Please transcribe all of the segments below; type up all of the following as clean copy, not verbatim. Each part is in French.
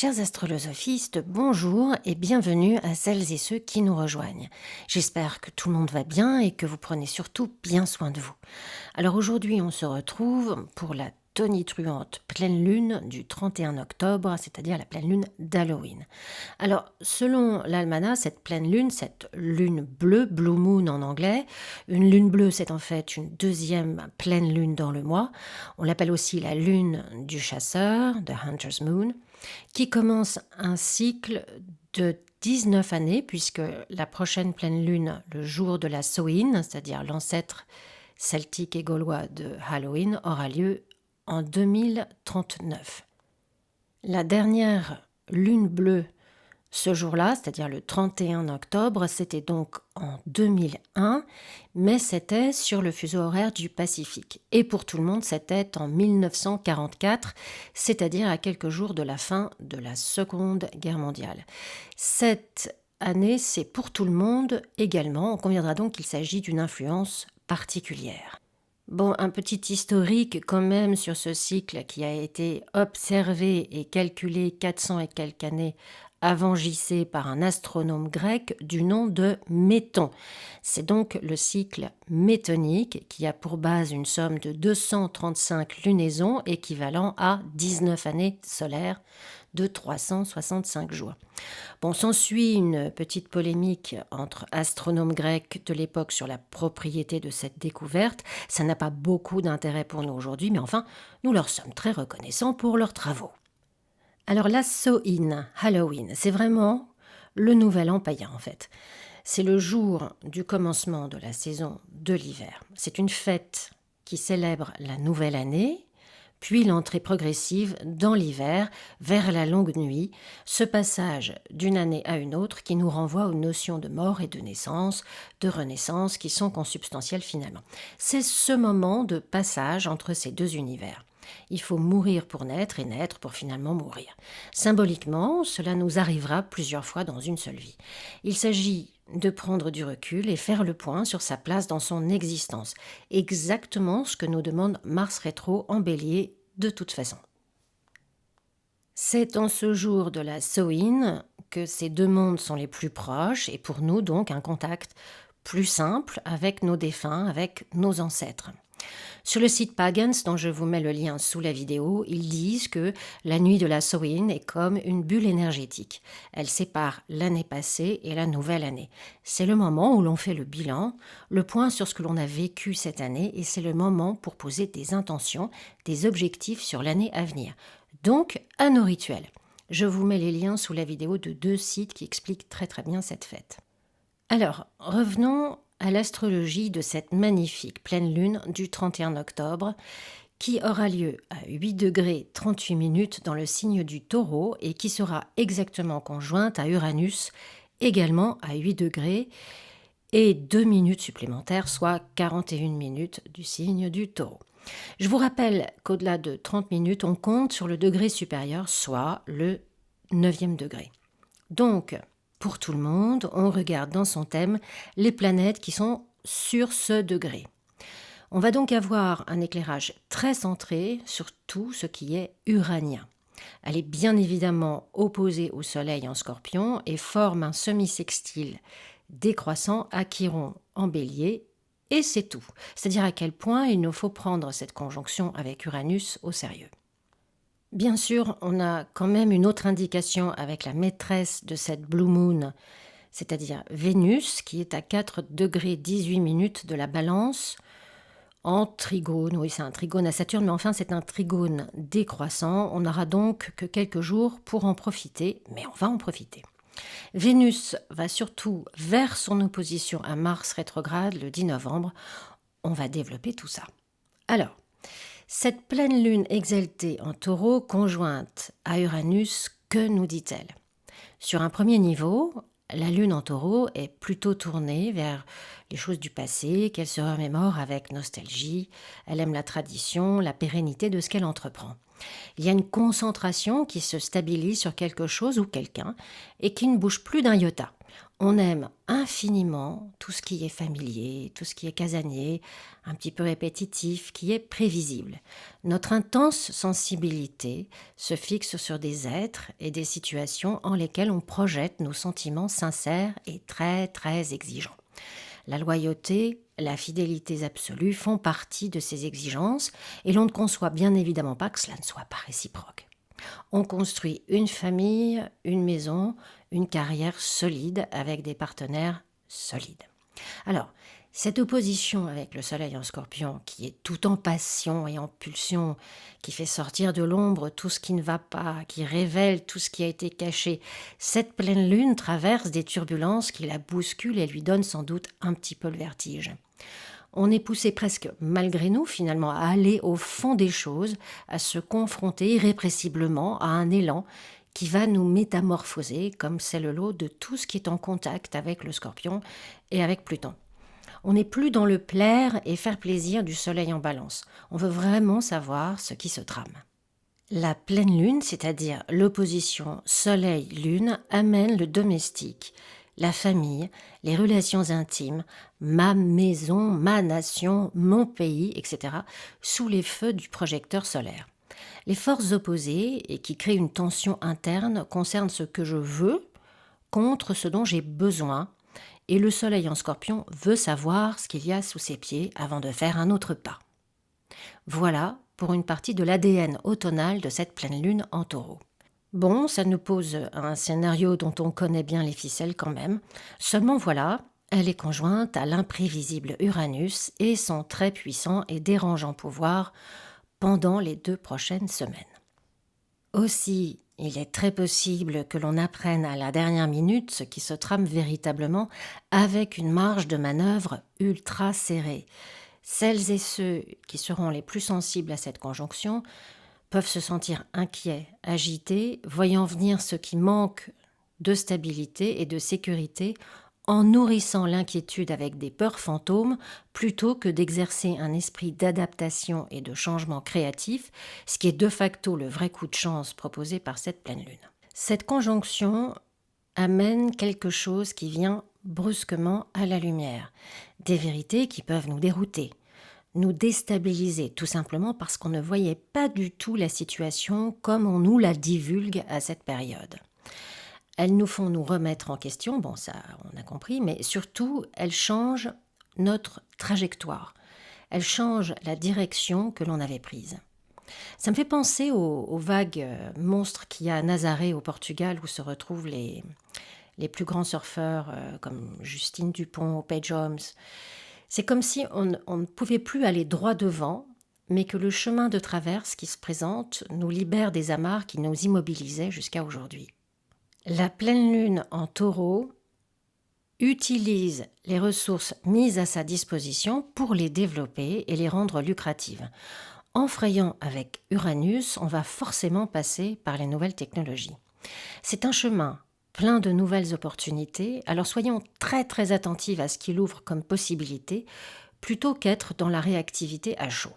Chers astrolosophistes, bonjour et bienvenue à celles et ceux qui nous rejoignent. J'espère que tout le monde va bien et que vous prenez surtout bien soin de vous. Alors aujourd'hui, on se retrouve pour la tonitruante pleine lune du 31 octobre, c'est-à-dire la pleine lune d'Halloween. Alors, selon l'almanach, cette pleine lune, cette lune bleue, blue moon en anglais, une lune bleue, c'est en fait une deuxième pleine lune dans le mois. On l'appelle aussi la lune du chasseur, the hunter's moon, qui commence un cycle de 19 années, puisque la prochaine pleine lune, le jour de la Samhain, c'est-à-dire l'ancêtre celtique et gaulois de Halloween, aura lieu en 2039. La dernière lune bleue ce jour-là, c'est-à-dire le 31 octobre, c'était donc en 2001, mais c'était sur le fuseau horaire du Pacifique. Et pour tout le monde, c'était en 1944, c'est-à-dire à quelques jours de la fin de la Seconde Guerre mondiale. Cette année, c'est pour tout le monde également. On conviendra donc qu'il s'agit d'une influence particulière. Bon, un petit historique quand même sur ce cycle qui a été observé et calculé 400 et quelques années avant JC par un astronome grec du nom de Méton. C'est donc le cycle métonique qui a pour base une somme de 235 lunaisons équivalent à 19 années solaires de 365 jours. Bon, s'ensuit une petite polémique entre astronomes grecs de l'époque sur la propriété de cette découverte. Ça n'a pas beaucoup d'intérêt pour nous aujourd'hui, mais enfin, nous leur sommes très reconnaissants pour leurs travaux. Alors la Samhain, Halloween, c'est vraiment le nouvel an païen en fait. C'est le jour du commencement de la saison de l'hiver. C'est une fête qui célèbre la nouvelle année, puis l'entrée progressive dans l'hiver, vers la longue nuit, ce passage d'une année à une autre qui nous renvoie aux notions de mort et de naissance, de renaissance, qui sont consubstantielles finalement. C'est ce moment de passage entre ces deux univers. Il faut mourir pour naître et naître pour finalement mourir. Symboliquement, cela nous arrivera plusieurs fois dans une seule vie. Il s'agit de prendre du recul et faire le point sur sa place dans son existence. Exactement ce que nous demande Mars rétro en Bélier de toute façon. C'est en ce jour de la Samhain que ces deux mondes sont les plus proches et pour nous donc un contact plus simple avec nos défunts, avec nos ancêtres. Sur le site Pagans, dont je vous mets le lien sous la vidéo, ils disent que la nuit de la Samhain est comme une bulle énergétique. Elle sépare l'année passée et la nouvelle année. C'est le moment où l'on fait le bilan, le point sur ce que l'on a vécu cette année, et c'est le moment pour poser des intentions, des objectifs sur l'année à venir. Donc, à nos rituels. Je vous mets les liens sous la vidéo de deux sites qui expliquent très bien cette fête. Alors, revenons à l'astrologie de cette magnifique pleine lune du 31 octobre qui aura lieu à 8 degrés 38 minutes dans le signe du Taureau et qui sera exactement conjointe à Uranus également à 8 degrés et 2 minutes supplémentaires, soit 41 minutes du signe du Taureau. Je vous rappelle qu'au-delà de 30 minutes, on compte sur le degré supérieur, soit le 9e degré. Donc, pour tout le monde, on regarde dans son thème les planètes qui sont sur ce degré. On va donc avoir un éclairage très centré sur tout ce qui est uranien. Elle est bien évidemment opposée au Soleil en Scorpion et forme un semi-sextile décroissant à Chiron en Bélier, et c'est tout. C'est-à-dire à quel point il nous faut prendre cette conjonction avec Uranus au sérieux. Bien sûr, on a quand même une autre indication avec la maîtresse de cette Blue Moon, c'est-à-dire Vénus, qui est à 4 degrés 18 minutes de la Balance, en trigone. Oui, c'est un trigone à Saturne, mais enfin c'est un trigone décroissant. On n'aura donc que quelques jours pour en profiter, mais on va en profiter. Vénus va surtout vers son opposition à Mars rétrograde le 10 novembre. On va développer tout ça. Alors, cette pleine lune exaltée en Taureau conjointe à Uranus, que nous dit-elle? Sur un premier niveau, la lune en Taureau est plutôt tournée vers les choses du passé, qu'elle se remémore avec nostalgie. Elle aime la tradition, la pérennité de ce qu'elle entreprend. Il y a une concentration qui se stabilise sur quelque chose ou quelqu'un et qui ne bouge plus d'un iota. On aime infiniment tout ce qui est familier, tout ce qui est casanier, un petit peu répétitif, qui est prévisible. Notre intense sensibilité se fixe sur des êtres et des situations en lesquelles on projette nos sentiments sincères et très très exigeants. La loyauté, la fidélité absolue font partie de ces exigences et l'on ne conçoit bien évidemment pas que cela ne soit pas réciproque. On construit une famille, une maison, une carrière solide avec des partenaires solides. Alors, cette opposition avec le soleil en scorpion, qui est tout en passion et en pulsion, qui fait sortir de l'ombre tout ce qui ne va pas, qui révèle tout ce qui a été caché, cette pleine lune traverse des turbulences qui la bousculent et lui donnent sans doute un petit peu le vertige. On est poussé presque malgré nous finalement à aller au fond des choses, à se confronter irrépressiblement à un élan qui va nous métamorphoser comme c'est le lot de tout ce qui est en contact avec le scorpion et avec Pluton. On n'est plus dans le plaire et faire plaisir du soleil en balance. On veut vraiment savoir ce qui se trame. La pleine lune, c'est-à-dire l'opposition soleil-lune, amène le domestique, la famille, les relations intimes, ma maison, ma nation, mon pays, etc., sous les feux du projecteur solaire. Les forces opposées et qui créent une tension interne concernent ce que je veux contre ce dont j'ai besoin, et le soleil en scorpion veut savoir ce qu'il y a sous ses pieds avant de faire un autre pas. Voilà pour une partie de l'ADN automnal de cette pleine lune en taureau. Bon, ça nous pose un scénario dont on connaît bien les ficelles quand même. Seulement voilà, elle est conjointe à l'imprévisible Uranus et son très puissant et dérangeant pouvoir pendant les 2 prochaines semaines. Aussi, il est très possible que l'on apprenne à la dernière minute ce qui se trame véritablement avec une marge de manœuvre ultra serrée. Celles et ceux qui seront les plus sensibles à cette conjonction peuvent se sentir inquiets, agités, voyant venir ce qui manque de stabilité et de sécurité en nourrissant l'inquiétude avec des peurs fantômes plutôt que d'exercer un esprit d'adaptation et de changement créatif, ce qui est de facto le vrai coup de chance proposé par cette pleine lune. Cette conjonction amène quelque chose qui vient brusquement à la lumière, des vérités qui peuvent nous dérouter, nous déstabiliser tout simplement parce qu'on ne voyait pas du tout la situation comme on nous la divulgue à cette période. Elles nous font nous remettre en question, bon ça on a compris, mais surtout elles changent notre trajectoire. Elles changent la direction que l'on avait prise. Ça me fait penser aux vagues monstres qu'il y a à Nazaré au Portugal où se retrouvent les plus grands surfeurs comme Justine Dupont, Paige Holmes. C'est comme si on ne pouvait plus aller droit devant, mais que le chemin de traverse qui se présente nous libère des amarres qui nous immobilisaient jusqu'à aujourd'hui. La pleine lune en taureau utilise les ressources mises à sa disposition pour les développer et les rendre lucratives. En frayant avec Uranus, on va forcément passer par les nouvelles technologies. C'est un chemin plein de nouvelles opportunités, alors soyons très très attentifs à ce qu'il ouvre comme possibilité, plutôt qu'être dans la réactivité à chaud.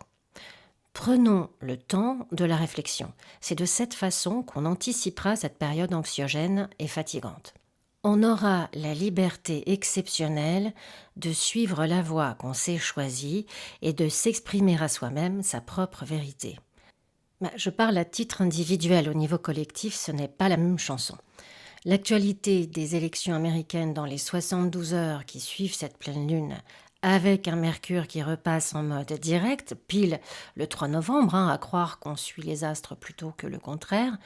Prenons le temps de la réflexion. C'est de cette façon qu'on anticipera cette période anxiogène et fatigante. On aura la liberté exceptionnelle de suivre la voie qu'on s'est choisie et de s'exprimer à soi-même sa propre vérité. Je parle à titre individuel, au niveau collectif, ce n'est pas la même chanson. L'actualité des élections américaines dans les 72 heures qui suivent cette pleine lune, avec un Mercure qui repasse en mode direct, pile le 3 novembre, à croire qu'on suit les astres plutôt que le contraire.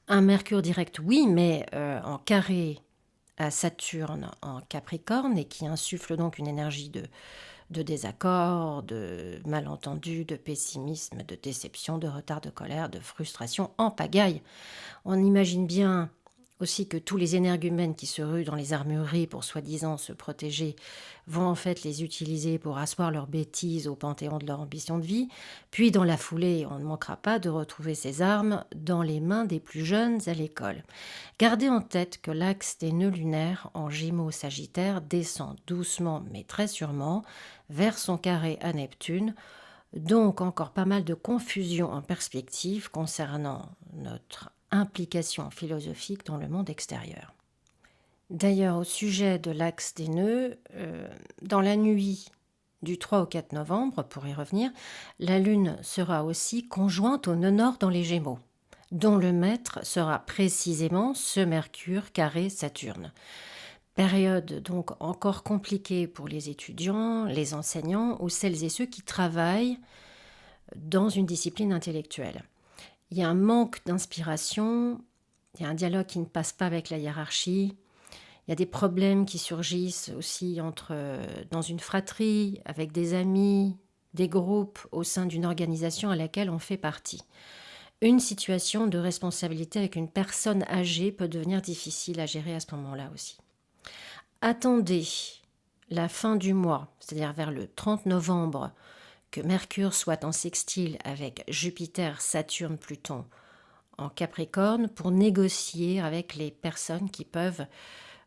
Un Mercure direct, oui, mais en carré à Saturne en Capricorne et qui insuffle donc une énergie de désaccord, de malentendu, de pessimisme, de déception, de retard, de colère, de frustration en pagaille. On imagine bien aussi que tous les énergumènes qui se ruent dans les armureries pour soi-disant se protéger vont en fait les utiliser pour asseoir leurs bêtises au panthéon de leur ambition de vie. Puis dans la foulée, on ne manquera pas de retrouver ces armes dans les mains des plus jeunes à l'école. Gardez en tête que l'axe des nœuds lunaires en Gémeaux-Sagittaire descend doucement mais très sûrement vers son carré à Neptune, donc encore pas mal de confusion en perspective concernant notre implication philosophique dans le monde extérieur. D'ailleurs, au sujet de l'axe des nœuds, dans la nuit du 3 au 4 novembre, pour y revenir, la Lune sera aussi conjointe au nœud nord dans les Gémeaux, dont le maître sera précisément ce Mercure carré Saturne. Période donc encore compliquée pour les étudiants, les enseignants ou celles et ceux qui travaillent dans une discipline intellectuelle. Il y a un manque d'inspiration, il y a un dialogue qui ne passe pas avec la hiérarchie, il y a des problèmes qui surgissent aussi dans une fratrie, avec des amis, des groupes au sein d'une organisation à laquelle on fait partie. Une situation de responsabilité avec une personne âgée peut devenir difficile à gérer à ce moment-là aussi. Attendez la fin du mois, c'est-à-dire vers le 30 novembre, que Mercure soit en sextile avec Jupiter, Saturne, Pluton en Capricorne pour négocier avec les personnes qui peuvent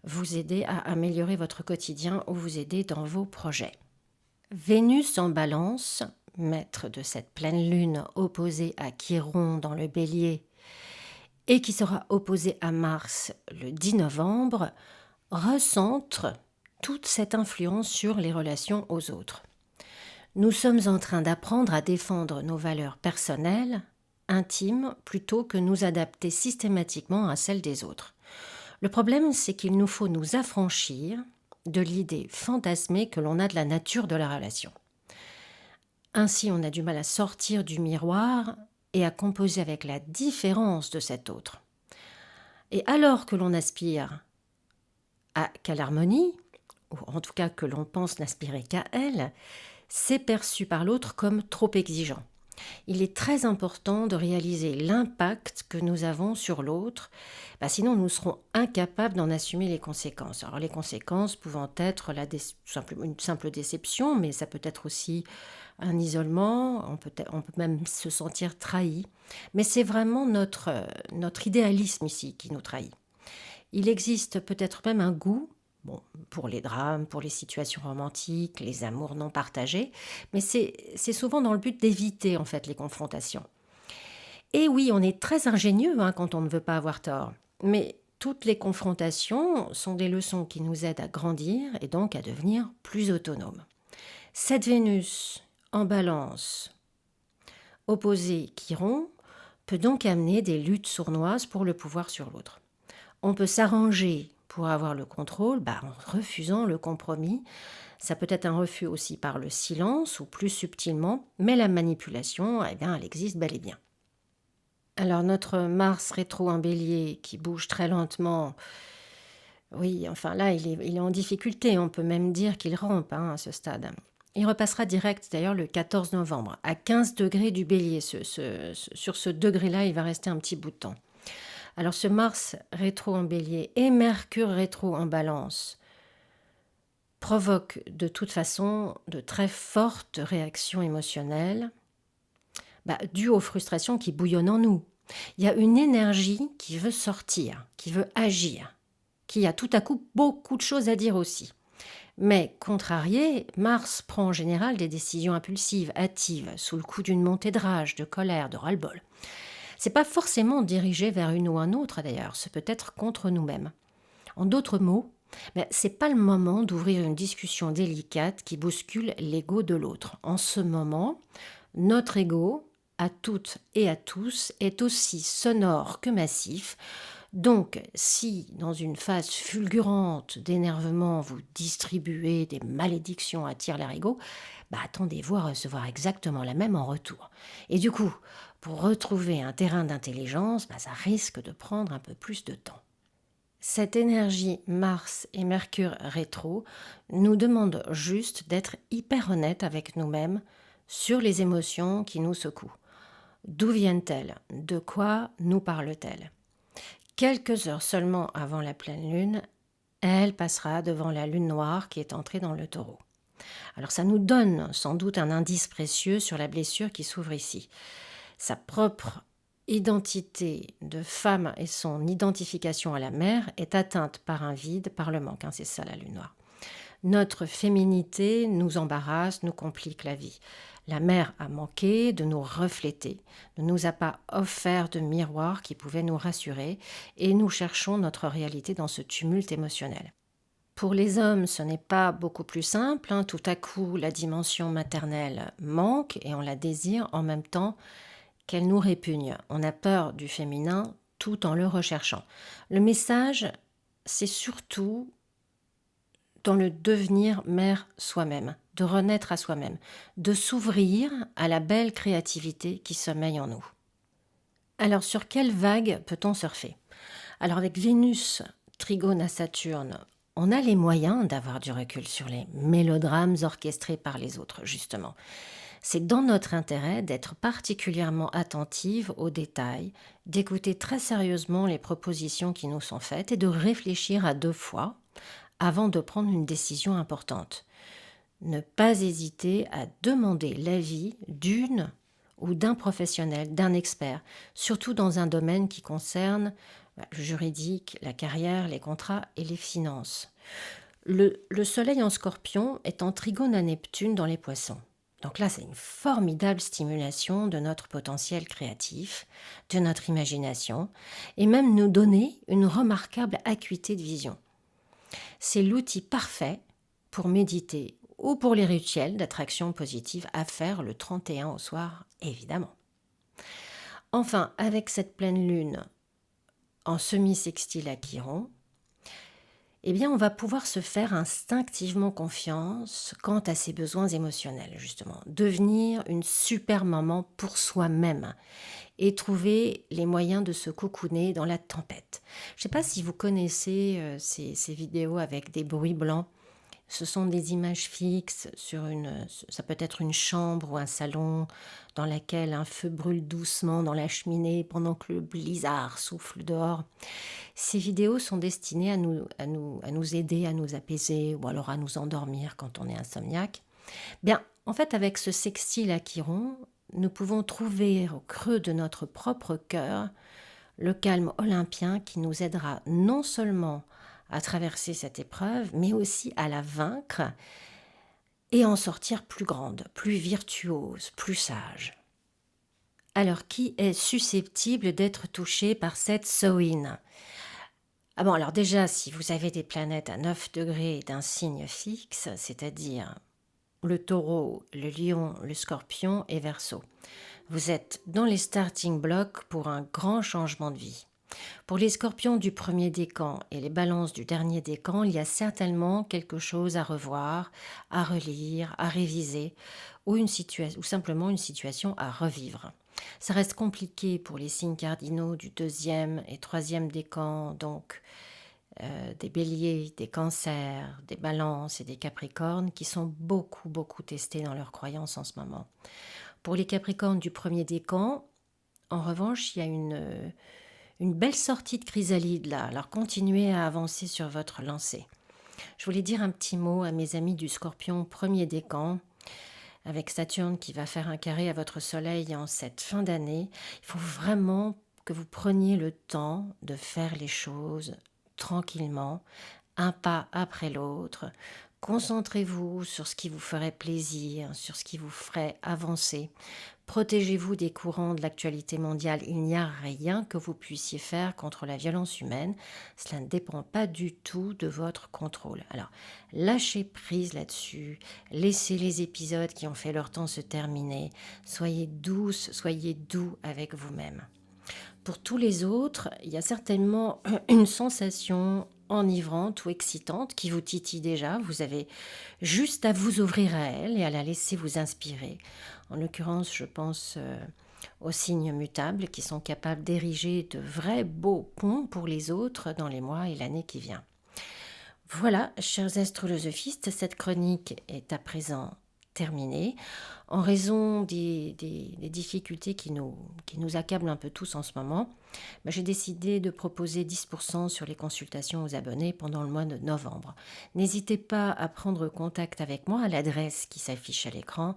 vous aider à améliorer votre quotidien ou vous aider dans vos projets. Vénus en Balance, maître de cette pleine lune opposée à Chiron dans le Bélier et qui sera opposée à Mars le 10 novembre, recentre toute cette influence sur les relations aux autres. Nous sommes en train d'apprendre à défendre nos valeurs personnelles, intimes, plutôt que nous adapter systématiquement à celles des autres. Le problème, c'est qu'il nous faut nous affranchir de l'idée fantasmée que l'on a de la nature de la relation. Ainsi, on a du mal à sortir du miroir et à composer avec la différence de cet autre. Et alors que l'on aspire qu'à l'harmonie, ou en tout cas que l'on pense n'aspirer qu'à elle, c'est perçu par l'autre comme trop exigeant. Il est très important de réaliser l'impact que nous avons sur l'autre, sinon nous serons incapables d'en assumer les conséquences. Alors les conséquences pouvant être une simple déception, mais ça peut être aussi un isolement, on peut même se sentir trahi. Mais c'est vraiment notre idéalisme ici qui nous trahit. Il existe peut-être même un goût, pour les drames, pour les situations romantiques, les amours non partagés, mais c'est souvent dans le but d'éviter en fait les confrontations. Et oui, on est très ingénieux quand on ne veut pas avoir tort, mais toutes les confrontations sont des leçons qui nous aident à grandir et donc à devenir plus autonomes. Cette Vénus en Balance, opposée Chiron, peut donc amener des luttes sournoises pour le pouvoir sur l'autre. On peut s'arranger pour avoir le contrôle en refusant le compromis. Ça peut être un refus aussi par le silence ou plus subtilement, mais la manipulation, elle existe bel et bien. Alors notre Mars rétro en Bélier qui bouge très lentement, oui, enfin là il est en difficulté, on peut même dire qu'il rampe à ce stade. Il repassera direct d'ailleurs le 14 novembre, à 15 degrés du Bélier. Sur ce degré-là, il va rester un petit bout de temps. Alors ce Mars rétro en Bélier et Mercure rétro en Balance provoquent de toute façon de très fortes réactions émotionnelles dues aux frustrations qui bouillonnent en nous. Il y a une énergie qui veut sortir, qui veut agir, qui a tout à coup beaucoup de choses à dire aussi. Mais contrarié, Mars prend en général des décisions impulsives, hâtives, sous le coup d'une montée de rage, de colère, de ras-le-bol. C'est pas forcément dirigé vers une ou un autre d'ailleurs, c'est peut-être contre nous-mêmes. En d'autres mots, c'est pas le moment d'ouvrir une discussion délicate qui bouscule l'ego de l'autre. En ce moment, notre ego, à toutes et à tous, est aussi sonore que massif. Donc, si dans une phase fulgurante d'énervement, vous distribuez des malédictions à tire-larigot, attendez-vous à recevoir exactement la même en retour. Et du coup, pour retrouver un terrain d'intelligence, ça risque de prendre un peu plus de temps. Cette énergie Mars et Mercure rétro nous demande juste d'être hyper honnête avec nous-mêmes sur les émotions qui nous secouent. D'où viennent-elles? De quoi nous parlent-elles? Quelques heures seulement avant la pleine lune, elle passera devant la lune noire qui est entrée dans le Taureau. Alors ça nous donne sans doute un indice précieux sur la blessure qui s'ouvre ici. Sa propre identité de femme et son identification à la mère est atteinte par un vide, par le manque. C'est ça la lune noire. Notre féminité nous embarrasse, nous complique la vie. La mère a manqué de nous refléter, ne nous a pas offert de miroir qui pouvait nous rassurer et nous cherchons notre réalité dans ce tumulte émotionnel. Pour les hommes, ce n'est pas beaucoup plus simple, hein. Tout à coup, la dimension maternelle manque et on la désire en même temps qu'elle nous répugne. On a peur du féminin tout en le recherchant. Le message, c'est surtout dans le devenir mère soi-même, de renaître à soi-même, de s'ouvrir à la belle créativité qui sommeille en nous. Alors, sur quelle vague peut-on surfer? Alors, avec Vénus, Trigone à Saturne, on a les moyens d'avoir du recul sur les mélodrames orchestrés par les autres, justement. C'est dans notre intérêt d'être particulièrement attentive aux détails, d'écouter très sérieusement les propositions qui nous sont faites et de réfléchir à 2 fois avant de prendre une décision importante. Ne pas hésiter à demander l'avis d'une ou d'un professionnel, d'un expert, surtout dans un domaine qui concerne le juridique, la carrière, les contrats et les finances. Le Soleil en Scorpion est en trigone à Neptune dans les Poissons. Donc là, c'est une formidable stimulation de notre potentiel créatif, de notre imagination, et même nous donner une remarquable acuité de vision. C'est l'outil parfait pour méditer ou pour les rituels d'attraction positive à faire le 31 au soir, évidemment. Enfin, avec cette pleine lune en semi-sextile à Chiron, eh bien, on va pouvoir se faire instinctivement confiance quant à ses besoins émotionnels, justement. Devenir une super maman pour soi-même et trouver les moyens de se cocooner dans la tempête. Je ne sais pas si vous connaissez ces vidéos avec des bruits blancs. Ce sont des images fixes ça peut être une chambre ou un salon dans laquelle un feu brûle doucement dans la cheminée pendant que le blizzard souffle dehors. Ces vidéos sont destinées à nous aider, à nous apaiser ou alors à nous endormir quand on est insomniaque. Bien, en fait, avec ce sextile à Chiron, nous pouvons trouver au creux de notre propre cœur le calme olympien qui nous aidera non seulement à traverser cette épreuve, mais aussi à la vaincre et en sortir plus grande, plus virtuose, plus sage. Alors, qui est susceptible d'être touché par cette Samhain? Ah bon, alors déjà, si vous avez des planètes à 9 degrés d'un signe fixe, c'est-à-dire le taureau, le lion, le scorpion et verseau, vous êtes dans les starting blocks pour un grand changement de vie. Pour les scorpions du premier décan et les balances du dernier décan, il y a certainement quelque chose à revoir, à relire, à réviser ou simplement une situation à revivre. Ça reste compliqué pour les signes cardinaux du deuxième et troisième décan, donc des béliers, des cancers, des balances et des capricornes qui sont beaucoup testés dans leurs croyances en ce moment. Pour les capricornes du premier décan, en revanche, il y a une belle sortie de chrysalide là, alors continuez à avancer sur votre lancée. Je voulais dire un petit mot à mes amis du Scorpion premier décan, avec Saturne qui va faire un carré à votre soleil en cette fin d'année. Il faut vraiment que vous preniez le temps de faire les choses tranquillement, un pas après l'autre. Concentrez-vous sur ce qui vous ferait plaisir, sur ce qui vous ferait avancer. Protégez-vous des courants de l'actualité mondiale. Il n'y a rien que vous puissiez faire contre la violence humaine. Cela ne dépend pas du tout de votre contrôle. Alors, lâchez prise là-dessus. Laissez les épisodes qui ont fait leur temps se terminer. Soyez douce, soyez doux avec vous-même. Pour tous les autres, il y a certainement une sensation enivrante ou excitante qui vous titille déjà. Vous avez juste à vous ouvrir à elle et à la laisser vous inspirer. En l'occurrence, je pense aux signes mutables qui sont capables d'ériger de vrais beaux ponts pour les autres dans les mois et l'année qui vient. Voilà, chers astrolosophistes, cette chronique est à présent terminée. En raison des difficultés qui nous accablent un peu tous en ce moment, j'ai décidé de proposer 10% sur les consultations aux abonnés pendant le mois de novembre. N'hésitez pas à prendre contact avec moi à l'adresse qui s'affiche à l'écran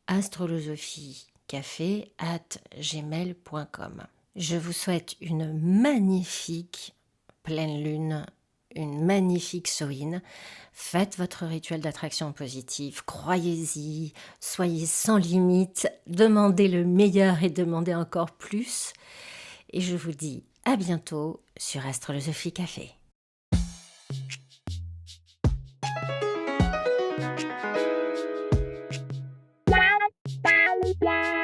astrolosophie-café@gmail.com. Je vous souhaite une magnifique pleine lune une magnifique Soin. Faites votre rituel d'attraction positive, croyez-y, soyez sans limite, demandez le meilleur et demandez encore plus. Et je vous dis à bientôt sur Astrolosophie Café. Yeah.